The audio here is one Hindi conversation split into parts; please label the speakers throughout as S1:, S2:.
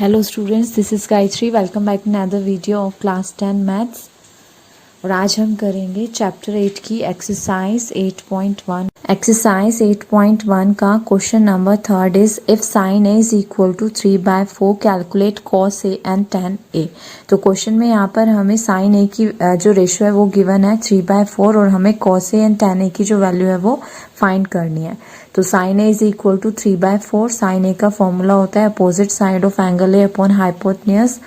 S1: Hello students, this is Gayatri. Welcome back to another video of class 10 maths. और आज हम करेंगे चैप्टर 8 की एक्सरसाइज 8.1। एक्सरसाइज 8.1 का question number 3 is if sine A is equal to 3/4 calculate cos A and tan A. तो क्वेश्चन में यहाँ पर हमें साइन ए की जो रेशियो है वो गिवन है 3/4 और हमें cos A and tan A की जो वैल्यू है वो फाइंड करनी है। तो sine A is equal to 3/4। Sine A का फॉर्मूला होता है opposite side of angle A upon hypotenuse.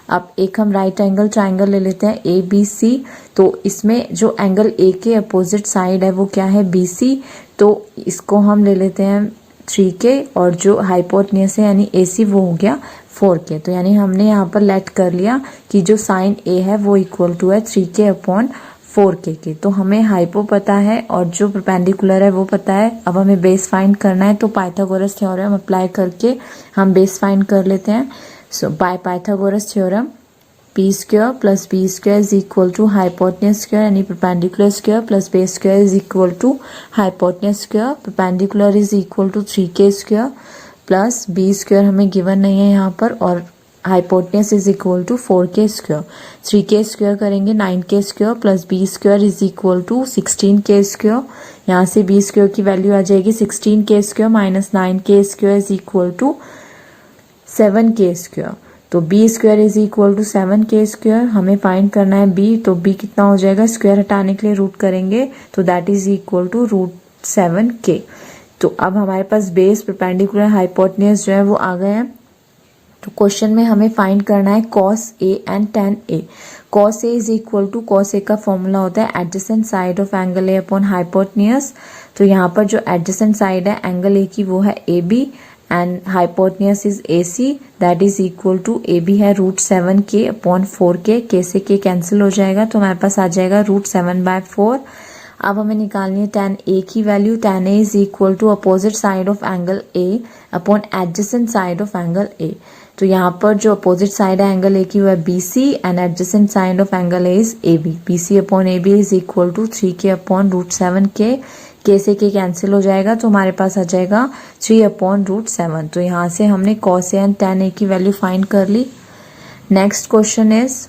S1: अब एक हम राइट एंगल ट्राइंगल ले लेते हैं ए बी सी। तो इसमें जो एंगल ए के अपोजिट साइड है वो क्या है बी सी। तो इसको हम ले लेते हैं 3K और जो हाइपोटेन्यूज है यानी ए सी वो हो गया 4K। तो यानी हमने यहाँ पर लेट कर लिया कि जो साइन ए है वो इक्वल टू है 3K अपॉन 4K के। तो हमें हाइपो पता है और जो परपेंडिकुलर है वो पता है। अब हमें बेस फाइंड करना है तो पाइथागोरस थ्योरम अप्लाई करके हम बेस फाइंड कर लेते हैं। So by Pythagoras theorem, p square plus b square is equal to hypotenuse square यानी perpendicular square plus base square is equal to hypotenuse square। perpendicular is equal to 3K square plus b square हमें given नहीं है यहाँ पर और hypotenuse is equal to 4K square। 3K square करेंगे 9K square plus b square is equal to 16K square। यहाँ से b square की वैल्यू आ जाएगी 16K square minus 9K square is equal to 7K square. तो b square is equal to 7K square. हमें फाइंड करना है b। तो b कितना हो जाएगा, स्क्वायर हटाने के लिए रूट करेंगे तो that is equal to √7K। तो अब हमारे पास बेस परपेंडिकुलर हाइपोटेन्यूज जो है वो आ गए हैं। तो क्वेश्चन में हमें फाइंड करना है cos A and tan A. Cos A is equal to cos A का फॉर्मूला होता है adjacent side of angle A upon hypotenuse. तो यहाँ पर जो एडजेसेंट साइड है एंगल ए की वो है A B and hypotenuse is AC that is equal to AB है √7K अपॉन 4K। K से K कैंसिल हो जाएगा तो हमारे पास आ जाएगा √7/4। अब हमें निकालनी है tan A की वैल्यू। tan A is equal to opposite side of angle A upon adjacent side of angle A। तो यहाँ पर जो अपोजिट साइड है एंगल A की वो है BC and adjacent side of angle A is AB। BC upon AB is equal to 3K upon √7K। K से K कैंसिल हो जाएगा तो हमारे पास आ जाएगा 3 अपॉन √7। तो यहाँ से हमने cos A and tan A की वैल्यू फाइंड कर ली। Next question is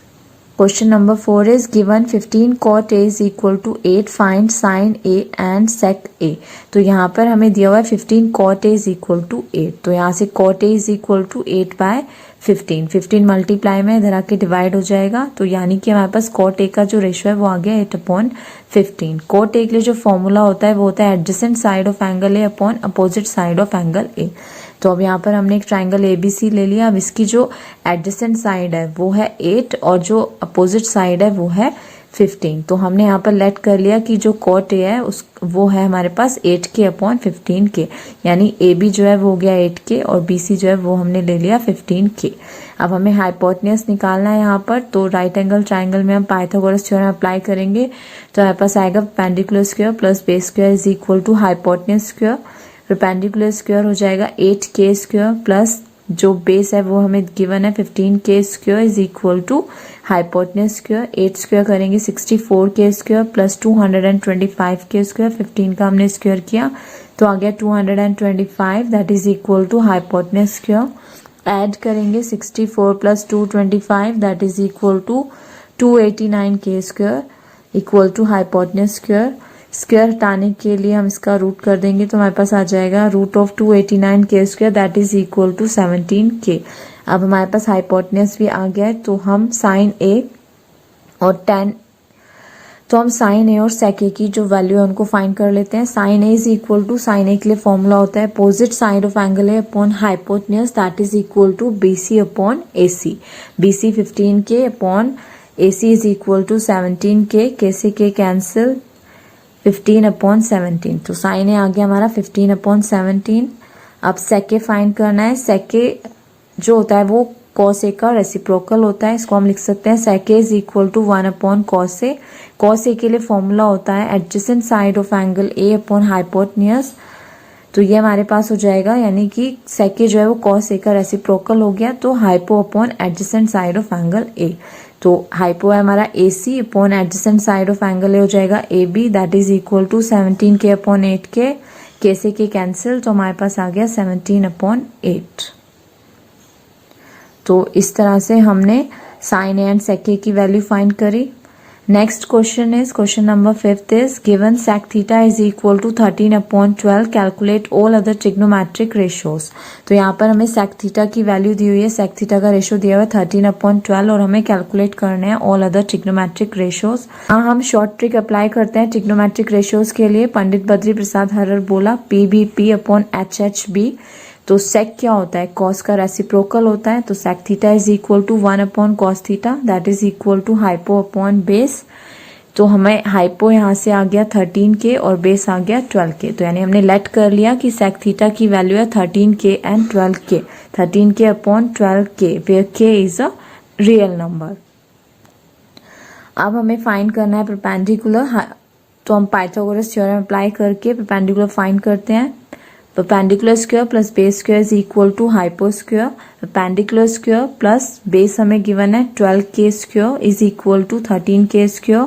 S1: question number 4 is given 15 cot A is equal to 8 find sin A and sec A। तो यहाँ पर हमें दिया हुआ है 15 cot A is equal to 8। तो यहाँ से cot A is equal to 8/15। 15 multiply में इधर आके डिवाइड हो जाएगा तो यानी कि हमारे पास cot A का जो रेशियो है वो आ गया 8/15। cot A के लिए जो फॉर्मूला होता है वो होता है adjacent side of angle A upon opposite side of angle ए। तो अब यहाँ पर हमने एक ट्राइंगल ABC ले लिया। अब इसकी जो एडजेसेंट साइड है वो है 8 और जो अपोजिट साइड है वो है 15। तो हमने यहाँ पर लेट कर लिया कि जो cot A है वो है हमारे पास 8K अपॉन 15K। यानी AB जो है वो हो गया 8K और BC जो है वो हमने ले लिया 15K। अब हमें हाइपोटेन्यूज निकालना है यहाँ पर। तो राइट एंगल ट्राइंगल में हम पाइथागोरस थ्योरम अप्लाई करेंगे तो हमारे पास आएगा perpendicular square plus base square is equal to hypotenuse square. Perpendicular square हो जाएगा 8K स्क्वायर प्लस जो बेस है वो हमें गिवन है 15K square is equal to hypotenuse square. 8 square करेंगे 64K square plus 225K square. 15 का हमने स्क्वायर किया तो आ गया 225 that is equal to hypotenuse square. Add करेंगे 64 plus 225 that is equal to 289K square equal to hypotenuse square. Square हटाने के लिए हम इसका रूट कर देंगे तो हमारे पास आ जाएगा √289K square that is equal to 17K। अब हमारे पास हाइपोटेन्यूज भी आ गया है तो हम साइन ए और sec A की जो वैल्यू है उनको फाइंड कर लेते हैं। Sine A is equal to sine A के लिए फॉर्मूला होता है opposite side of angle A upon hypotenuse that is equal to BC upon AC। BC 15K upon AC is equal to 17K। K से K कैंसिल 15 अपॉन 17। तो साइन ए आ गया हमारा 15 अपॉन 17। अब sec A फाइंड करना है। sec A जो होता है वो cos A का रेसिप्रोकल होता है। इसको हम लिख सकते हैं sec A is equal to 1 upon cos A। cos A के लिए फॉर्मूला होता है adjacent side of angle A upon hypotenuse. तो ये हमारे पास हो जाएगा यानी कि sec A जो है वो cos A का रेसिप्रोकल हो गया तो hypo upon adjacent side of angle A। तो हाइपो है हमारा AC upon adjacent side of angle A हो जाएगा AB that is equal to 17K upon 8K। K से K कैंसिल तो हमारे पास आ गया 17 अपॉन 8। तो इस तरह से हमने sign A and sec A की वैल्यू फाइंड करी। Next question is question number 5 is given sec theta is equal to 13/12 calculate all other trigonometric ratios. तो यहाँ पर हमें सेक थीटा की वैल्यू दी हुई है, सेक थीटा का रेशियो दिया हुआ है 13/12 और हमें कैलकुलेट करने हैं ऑल अदर ट्रिग्नोमेट्रिक रेशियोज। हाँ, हम शॉर्ट ट्रिक अप्लाई करते हैं ट्रिग्नोमेट्रिक रेशियोज के लिए। पंडित बद्री प्रसाद हरर बोला PBP/HHB। तो सेक क्या होता है, कॉस का रेसिप्रोकल होता है। तो sec theta is equal to 1/cos theta that is equal to hypo upon base. तो हमें हाइपो यहाँ से आ गया 13K और बेस आ गया 12K। तो यानी हमने लेट कर लिया कि सेक थीटा की वैल्यू है 13K and 12K, 13K/12K where K is a real number. अब हमें फाइंड करना है परपेंडिकुलर। तो हम पाइथागोरस थ्योरम अप्लाई करके परपेंडिकुलर फाइंड करते हैं। Perpendicular square plus base square is equal to hypo square. Perpendicular square plus base हमें गिवन है 12K square is equal to 13K square.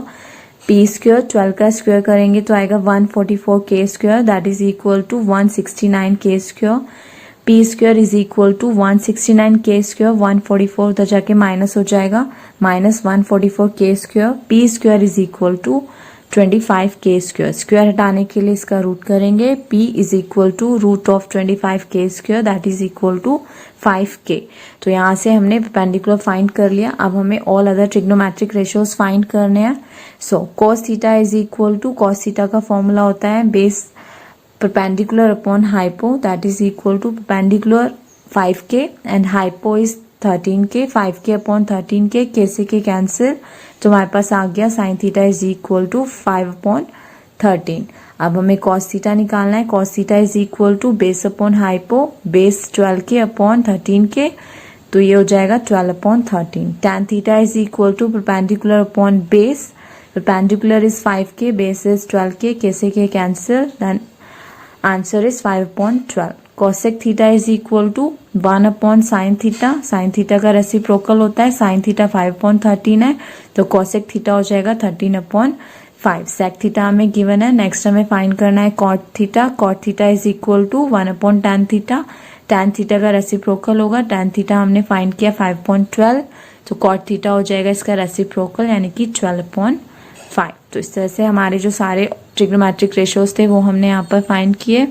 S1: P square 12 का स्क्वायर करेंगे तो आएगा 144K square that is equal to 169K square. P square is equal to 169K square, 144 उधर जाके माइनस हो जाएगा, minus 144K square. P square is equal to 25K square. Square हटाने के लिए इसका रूट करेंगे। P is equal to root of 25K square that is equal to 5K। तो यहाँ से हमने परपेंडिकुलर फाइंड कर लिया। अब हमें all other trigonometric ratios find करने हैं। So cos theta is equal to, cos theta का फॉर्मूला होता है base perpendicular upon hypo that is equal to perpendicular 5K and hypo is 13K, 5K upon 13K, K से K कैंसिल। तो हमारे पास आ गया sine theta is equal to 5/13। अब हमें cos थीटा निकालना है। cos theta is equal to base upon hypo, base 12K upon 13K, तो ये हो जाएगा 12/13। tan theta is equal to perpendicular upon base, perpendicular is 5K, base is 12K, K से K cancel, then answer is 5/12। cosec theta is equal to 1/sin theta, sine theta का रेसिप्रोकल होता है, साइन थीटा 5/13 है तो cosec थीटा हो जाएगा 13/5। sec थीटा हमें गिवन है। नेक्स्ट हमें फाइंड करना है cot theta. cot theta is equal to 1/tan theta, tan theta का रेसिप्रोकल होगा, tan थीटा हमने फाइंड किया 5/12 तो cot थीटा हो जाएगा इसका रेसिप्रोकल यानी कि 12/5। तो इस तरह से हमारे जो सारे ट्रिग्नोमेट्रिक रेशियोज थे वो हमने यहाँ पर फाइंड किए।